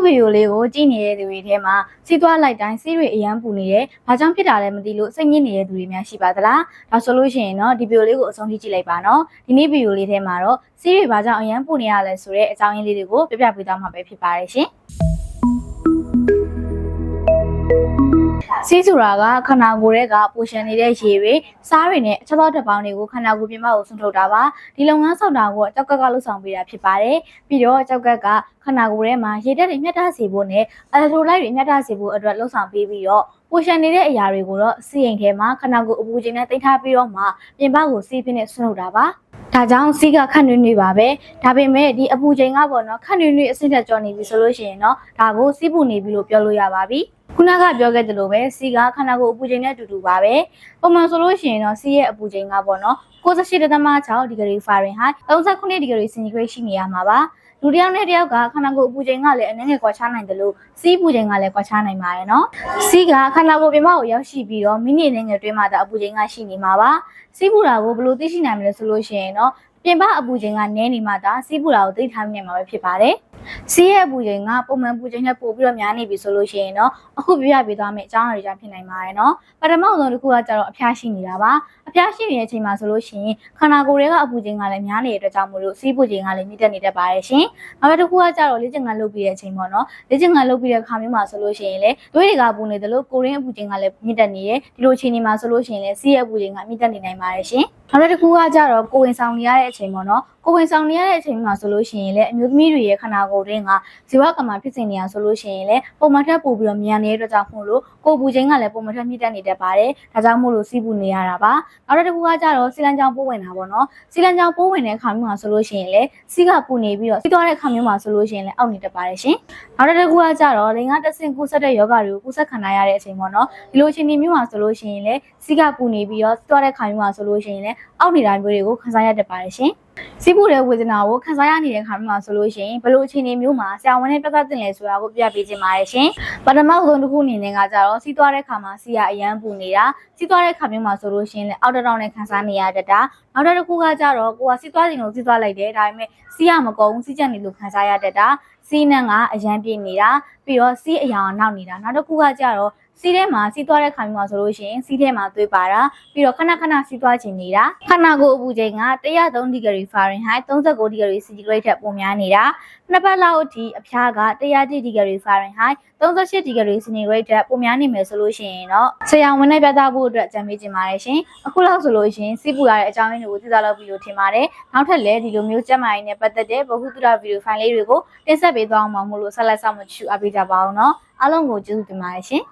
ဗီဒီယိုလေးကိုကြည့်နေတဲ့သူတွေထဲမှာစီးသွားလိုက်တိုင်းစီးတွေအရန်ပူနေတယ်။ဘာကြောင့်ဖြစ်တာလဲမသိလို့စိတ်ညစ်နေတဲ့သူတွေများရှိပါသလား။ဒါဆိုလို့ရှိရင်တော့ဒီဗီဒီယိုလေးကိုအဆုံးထိကြည့်လိုက်ပါနော်။ဒီနေ့ဗီဒီယိုလေးထဲမှာတော့စီးတွေဘာကြောင့်အရန်ပူနေရလဲဆိုတဲ့အကြောင်းရင်းလေးတွေကိုပြပြပေးသွားမှာပဲဖြစ်ပါတယ်ရှင်။စီးဆိုတာကခန္ဓာကိုယ်ရဲ့ကပိုရှင်နေတဲ့ရေတွေစားတွေနဲ့အချက်သောဓာတ်ပေါင်းတွေကိုခန္ဓာကိုယ်ပြင်ပကိုဆွထုတ်တာပါဒီလုပ်ငန်းဆောင်တာကိုကြောက်ကက်ကလှုပ်ဆောင်ပေးတာဖြစ်ပါတယ်ပြီးတော့ကြောက်ကက်ကခန္ဓာကိုယ်ထဲမှာရေဓာတ်တွေမြတ်တာစေဖို့နဲ့အယ်လ်ထရိုလိုက်တွေမြတ်တာစေဖို့အတွက်လှုပ်ဆောင်ပေးပြီးတော့ပိုရှင်နေတဲ့အရာတွေကိုတော့စီးရင်ထဲမှာခန္ဓာကိုယ်အပူချိန်နဲ့တိတ်ထားပြီးတော့မှပြင်ပကိုစီးပြင်းနဲ့ဆွထုတ်တာပါဒါကြောင့်စီးကခန့်နှွေးပါပဲဒါပေမဲ့ဒီအပူချိန်ကပေါ့နော်ခန့်နှွေးအဆင့်တက်ကျော်နေပြီဆိုလို့ရှိရင်တော့ဒါကိုစီးပူနေပြီလို့ပြောလို့ရပါပြီခုနကပြောခဲ့သလိုပဲစီကခန္ဓာကိုယ်အပူချိန်နဲ့အတူတူပါပဲပုံမှန်ဆိုလို့ရှိရင်တော့စီရဲ့အပူချိန်ကပေါ့နော်68.6 ဒီဂရီဖာရင်ဟိုက်39ဒီဂရီစင်တီဂရိတ်ရှိနေရမှာပါလူတစ်ယောက်နဲ့တစ်ယောက်ကခန္ဓာကိုယ်အပူချိန်ကလည်းအနည်းငယ်ကွာခြားနိုင်တယ်လို့စီးပူချိန်ကလည်းကွာခြားနိုင်ပါတယ်နော်စီကခန္ဓာကိုယ်ပြင်ပကိုရောက်ရှိပြီးတော့မိနစ်နဲ့ငယ်တွင်းမှာဒါအပူချိန်ကရှိနေမှာပါစီးပူတာကိုဘယ်လိုသိရှိနိုင်မလဲဆိုလို့ရှိရင်တော့ပြင်ပအပူချိန်ကနည်းနေမှဒါစီးပူတာကိုသိထားနိုင်မှာပဲဖြစ်ပါတယ်စီးရဲ့အပူချိန်ကပုံမှန်ပူချိန်နဲ့ပို့ပြီးတော့များနေပြီဆိုလို့ရှိရင်တော့အခုပြပြပေးသွားမယ့်အကြောင်းအရာတွေကြောင့်ဖြစ်နိုင်ပါတယ်နော်ပထမဆုံးတစ်ခုကကျတော့အဖျားရှိနေတာပါအဖျားရှိနေတဲ့အချိန်မှာဆိုလို့ရှိရင်ခန္ဓာကိုယ်ရဲ့ကအပူချိန်ကလည်းများနေတဲ့အတွက်ကြောင့်မို့လို့စီးပူချိန်ကလည်းမြင့်တက်နေတတ်ပါတယ်ရှင်နောက်တစ်ခုကကျတော့လေ့ကျင့်ခန်းလုပ်ပြီးတဲ့အချိန်ပေါ့နော်လေ့ကျင့်ခန်းလုပ်ပြီးတဲ့အခါမျိုးမှာဆိုလို့ရှိရင်လေသွေးတွေကပူနေတယ်လို့ကိုရင်းအပူချိန်ကလည်းမြင့်တက်နေတယ်ဒီလိုအချိန်ဒီမှာဆိုလို့ရှိရင်လေစီးရဲ့အပူချိန်ကမြင့်တက်နေနိုင်ပါတယ်ရှင်နောက်တစ်ခုကကျတော့ကိုယ်ဝင်ဆောင်နေရတဲ့အချိန်ပေါ့နော်ကိုယ်ဝင်ဆောင်နေရတဲ့အချိန်မှာဆိုလို့ရှိရင်လေအမျိုးသမီးတွေရဲ့ခန္ဓာကိုယ်တွင်းကဇီဝကမ္မဖြစ်စဉ်နေရဆိုလို့ရှိရင်လေပုံမှန်ထက်ပိုပြီးတော့မြန်နေတဲ့အတွက်ကြောင့်မို့လို့ကိုယ်ပူချိန်ကလည်းပုံမှန်ထက်မြင့်တက်နေတတ်ပါတယ်ဒါကြောင့်မို့လို့စီးပူနေရတာပါနောက်တစ်ခုကကျတော့စီလန်ကြောင်ပိုးဝင်တာပေါ့နော်စီလန်ကြောင်ပိုးဝင်တဲ့အခါမျိုးမှာဆိုလို့ရှိရင်လေစီးကပူနေပြီးတော့စီးသွားတဲ့အခါမျိုးမှာဆိုလို့ရှိရင်လေအောက်နေတတ်ပါတယ်ရှင်နောက်တစ်ခုကကျတော့လိင်ကတဆင့်ကူးဆက်တဲ့ယောဂတွေကိုကူးဆက်ခံရတဲ့အချိန်ပေါ့နော်ဒီလိုအချိန်ဒီမျိုးမှာဆိုလို့ရှိရင်လေစီးကပူနေပြီးတော့စီးသွားတဲ့အခါမျိုးမှာဆိုလို့ရှိရင်လေအောက်နေတာမျိုးတွေကိုခံစားရတတ်ပါတယ်ရှင်စီးပူတဲ့ဝေဒနာကိုခံစားရနေတဲ့ခါမျိုးမှာဆိုလို့ရှိရင်ဘယ်လိုအခြေအနေမျိုးမှာဆရာဝန်နဲ့ပြသတင်လဲဆိုတာကိုပြပေးခြင်းပါတယ်ရှင်ပထမဆုံးတစ်ခုအနေနဲ့ကကြတော့စီးသွားတဲ့ခါမှာစီးရအရန်ပူနေတာစီးသွားတဲ့ခါမျိုးမှာဆိုလို့ရှိရင်လည်းအောက်တောင်နဲ့ခံစားနေရတတ်တာနောက်တစ်ခုကကြတော့ကိုကစီးသွားခြင်းကိုစီးသွားလိုက်တယ်ဒါပေမဲ့စီးရမကုန်စီးချက်နေလို့ခံစားရတတ်တာစီးနှံကအရန်ပြင်းနေတာပြီးတော့စီးအရာနောက်နေတာနောက်တစ်ခုကကြတော့စီးထဲမှာစီးသွားတဲ့ခါမျိုးမှာဆိုလို့ရှိရင်စီးထဲမှာသွေးပါတာပြီးတော့ခဏခဏစီးသွားခြင်းနေတာခန္ဓာကိုယ်အပူချိန်က103ဒီဂရီဖာရင်ဟိုက်39ဒီဂရီစင်တီဂရိတ်ထက်ပိုများနေတာနှစ်ပတ်လောက်အထိအဖျားက100ဒီဂရီဖာရင်ဟိုက်38ဒီဂရီစင်တီဂရိတ်ထက်ပိုများနေမယ်ဆိုလို့ရှိရင်တော့ဆရာဝန်နဲ့ပြသဖို့အတွက်ကြံပေးခြင်းပါတယ်ရှင်အခုလောက်ဆိုလို့ရှိရင်စီးပူရတဲ့အကြောင်းရင်းတွေကိုသိသားလုပ်ပြီးလို့ထင်ပါတယ်နောက်ထပ်လည်းဒီလိုမျိုးကျန်းမာရေးနဲ့ပတ်သက်တဲ့ဗဟုသုတဗီဒီယိုဖိုင်လေးတွေကိုတင်ဆက်ပေးသွားအောင်ပါမို့လို့ဆက်လက်ဆောင်မချူအပ်ပေးကြပါအောင်နော်အားလုံးကိုကျေးဇူးတင်ပါတယ်ရှင်